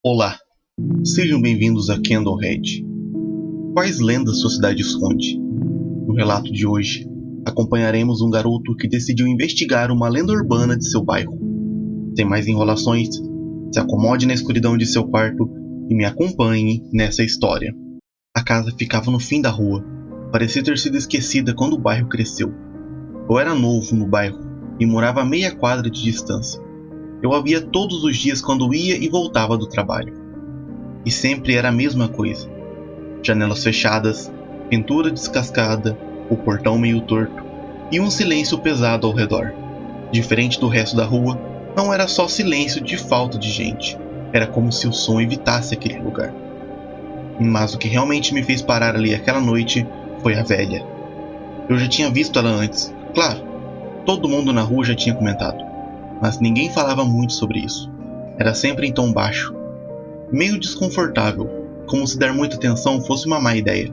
Olá, sejam bem-vindos a Candlehead. Quais lendas sua cidade esconde? No relato de hoje, acompanharemos um garoto que decidiu investigar uma lenda urbana de seu bairro. Sem mais enrolações, se acomode na escuridão de seu quarto e me acompanhe nessa história. A casa ficava no fim da rua, parecia ter sido esquecida quando o bairro cresceu. Eu era novo no bairro e morava a meia quadra de distância. Eu a via todos os dias quando ia e voltava do trabalho. E sempre era a mesma coisa. Janelas fechadas, pintura descascada, o portão meio torto e um silêncio pesado ao redor. Diferente do resto da rua, não era só silêncio de falta de gente. Era como se o som evitasse aquele lugar. Mas o que realmente me fez parar ali aquela noite foi a velha. Eu já tinha visto ela antes, claro. Todo mundo na rua já tinha comentado. Mas ninguém falava muito sobre isso. Era sempre em tom baixo. Meio desconfortável, como se dar muita atenção fosse uma má ideia.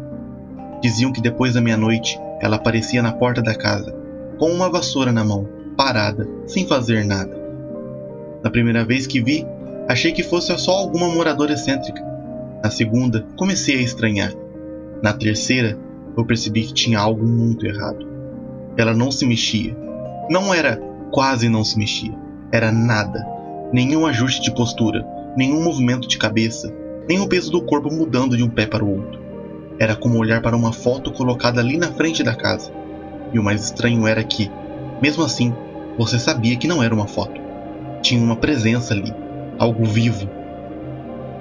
Diziam que depois da meia-noite, ela aparecia na porta da casa, com uma vassoura na mão, parada, sem fazer nada. Na primeira vez que vi, achei que fosse só alguma moradora excêntrica. Na segunda, comecei a estranhar. Na terceira, eu percebi que tinha algo muito errado. Ela não se mexia. Não era quase não se mexia. Era nada. Nenhum ajuste de postura, nenhum movimento de cabeça, nem o peso do corpo mudando de um pé para o outro. Era como olhar para uma foto colocada ali na frente da casa. E o mais estranho era que, mesmo assim, você sabia que não era uma foto. Tinha uma presença ali, algo vivo.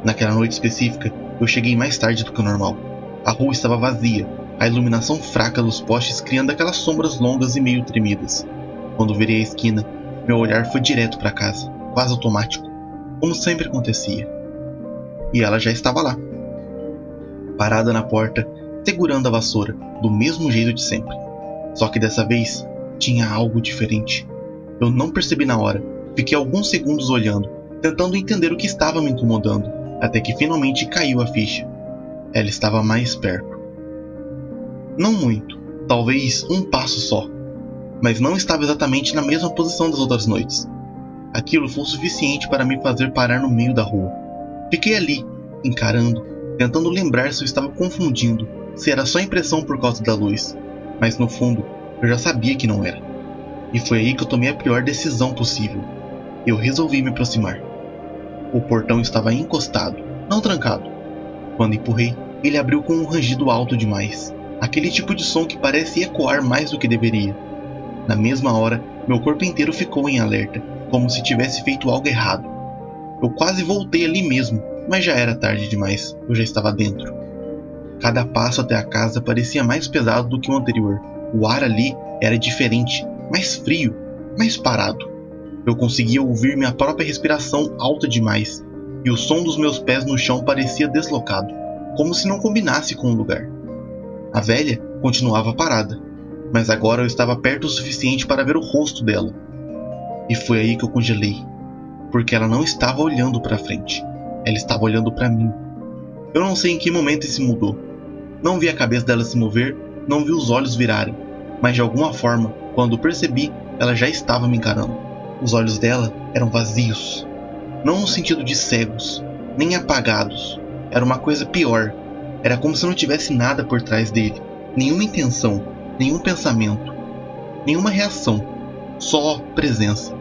Naquela noite específica, eu cheguei mais tarde do que o normal. A rua estava vazia, a iluminação fraca dos postes criando aquelas sombras longas e meio tremidas. Quando virei a esquina, meu olhar foi direto para casa, quase automático, como sempre acontecia. E ela já estava lá, parada na porta, segurando a vassoura, do mesmo jeito de sempre. Só que dessa vez, tinha algo diferente. Eu não percebi na hora, fiquei alguns segundos olhando, tentando entender o que estava me incomodando, até que finalmente caiu a ficha. Ela estava mais perto. Não muito, talvez um passo só. Mas não estava exatamente na mesma posição das outras noites. Aquilo foi o suficiente para me fazer parar no meio da rua. Fiquei ali, encarando, tentando lembrar se eu estava confundindo, se era só impressão por causa da luz. Mas no fundo, eu já sabia que não era. E foi aí que eu tomei a pior decisão possível. Eu resolvi me aproximar. O portão estava encostado, não trancado. Quando empurrei, ele abriu com um rangido alto demais. Aquele tipo de som que parece ecoar mais do que deveria. Na mesma hora, meu corpo inteiro ficou em alerta, como se tivesse feito algo errado. Eu quase voltei ali mesmo, mas já era tarde demais, eu já estava dentro. Cada passo até a casa parecia mais pesado do que o anterior. O ar ali era diferente, mais frio, mais parado. Eu conseguia ouvir minha própria respiração alta demais, e o som dos meus pés no chão parecia deslocado, como se não combinasse com o lugar. A velha continuava parada. Mas agora eu estava perto o suficiente para ver o rosto dela. E foi aí que eu congelei. Porque ela não estava olhando para frente. Ela estava olhando para mim. Eu não sei em que momento isso mudou. Não vi a cabeça dela se mover, não vi os olhos virarem. Mas de alguma forma, quando percebi, ela já estava me encarando. Os olhos dela eram vazios. Não no sentido de cegos, nem apagados. Era uma coisa pior. Era como se não tivesse nada por trás dele. Nenhuma intenção. Nenhum pensamento, nenhuma reação, só presença.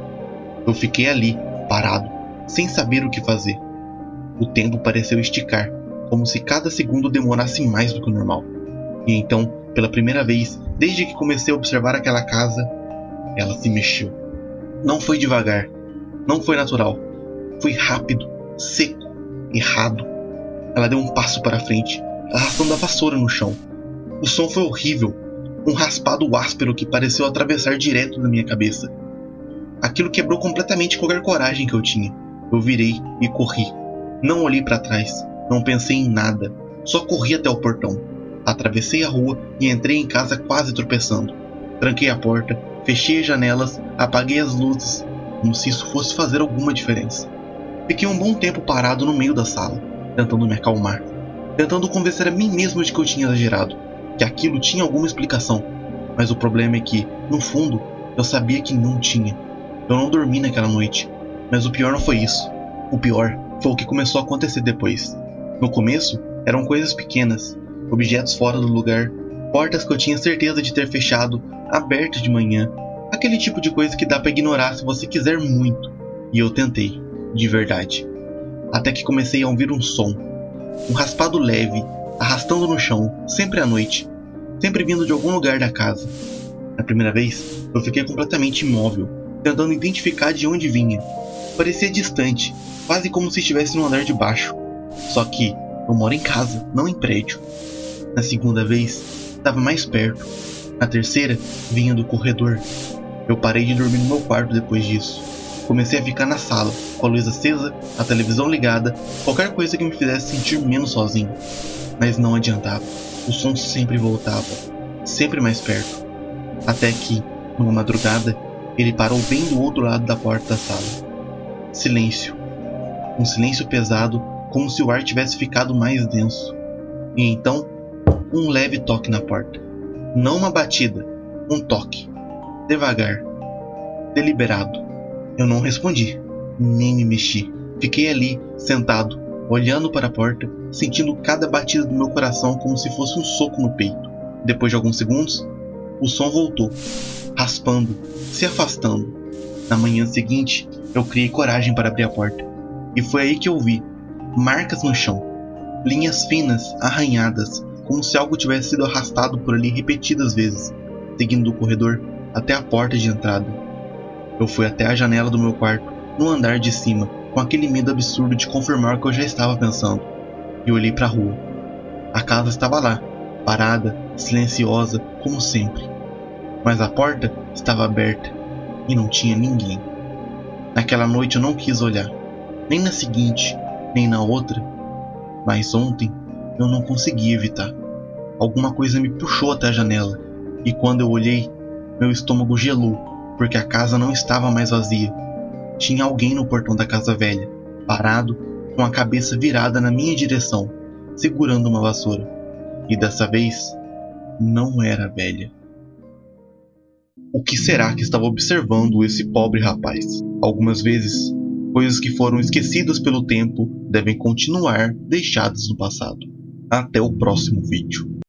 Eu fiquei ali, parado, sem saber o que fazer. O tempo pareceu esticar, como se cada segundo demorasse mais do que o normal. E então, pela primeira vez, desde que comecei a observar aquela casa, ela se mexeu. Não foi devagar, não foi natural, foi rápido, seco, errado. Ela deu um passo para frente, arrastando a vassoura no chão. O som foi horrível. Um raspado áspero que pareceu atravessar direto na minha cabeça. Aquilo quebrou completamente qualquer coragem que eu tinha. Eu virei e corri. Não olhei para trás, não pensei em nada. Só corri até o portão. Atravessei a rua e entrei em casa quase tropeçando. Tranquei a porta, fechei as janelas, apaguei as luzes, como se isso fosse fazer alguma diferença. Fiquei um bom tempo parado no meio da sala, tentando me acalmar. Tentando convencer a mim mesmo de que eu tinha exagerado. Que aquilo tinha alguma explicação, mas o problema é que, no fundo, eu sabia que não tinha. Eu não dormi naquela noite, mas o pior não foi isso. O pior foi o que começou a acontecer depois. No começo, eram coisas pequenas, objetos fora do lugar, portas que eu tinha certeza de ter fechado, abertas de manhã, aquele tipo de coisa que dá pra ignorar se você quiser muito. E eu tentei, de verdade. Até que comecei a ouvir um som, um raspado leve, arrastando no chão, sempre à noite, sempre vindo de algum lugar da casa. Na primeira vez, eu fiquei completamente imóvel, tentando identificar de onde vinha. Parecia distante, quase como se estivesse no andar de baixo. Só que eu moro em casa, não em prédio. Na segunda vez, estava mais perto. Na terceira, vinha do corredor. Eu parei de dormir no meu quarto depois disso. Comecei a ficar na sala, com a luz acesa, a televisão ligada, qualquer coisa que me fizesse sentir menos sozinho. Mas não adiantava. O som sempre voltava, sempre mais perto. Até que, numa madrugada, ele parou bem do outro lado da porta da sala. Silêncio. Um silêncio pesado, como se o ar tivesse ficado mais denso. E então, um leve toque na porta. Não uma batida, um toque. Devagar. Deliberado. Eu não respondi, nem me mexi. Fiquei ali, sentado, olhando para a porta, sentindo cada batida do meu coração como se fosse um soco no peito. Depois de alguns segundos, o som voltou, raspando, se afastando. Na manhã seguinte, eu criei coragem para abrir a porta. E foi aí que eu vi marcas no chão, linhas finas, arranhadas, como se algo tivesse sido arrastado por ali repetidas vezes, seguindo o corredor até a porta de entrada. Eu fui até a janela do meu quarto, no andar de cima, com aquele medo absurdo de confirmar o que eu já estava pensando. E olhei para a rua. A casa estava lá, parada, silenciosa, como sempre. Mas a porta estava aberta e não tinha ninguém. Naquela noite eu não quis olhar, nem na seguinte, nem na outra. Mas ontem eu não consegui evitar. Alguma coisa me puxou até a janela, e quando eu olhei, meu estômago gelou, porque a casa não estava mais vazia. Tinha alguém no portão da casa velha, parado, com a cabeça virada na minha direção, segurando uma vassoura. E dessa vez, não era a velha. O que será que estava observando esse pobre rapaz? Algumas vezes, coisas que foram esquecidas pelo tempo devem continuar deixadas no passado. Até o próximo vídeo.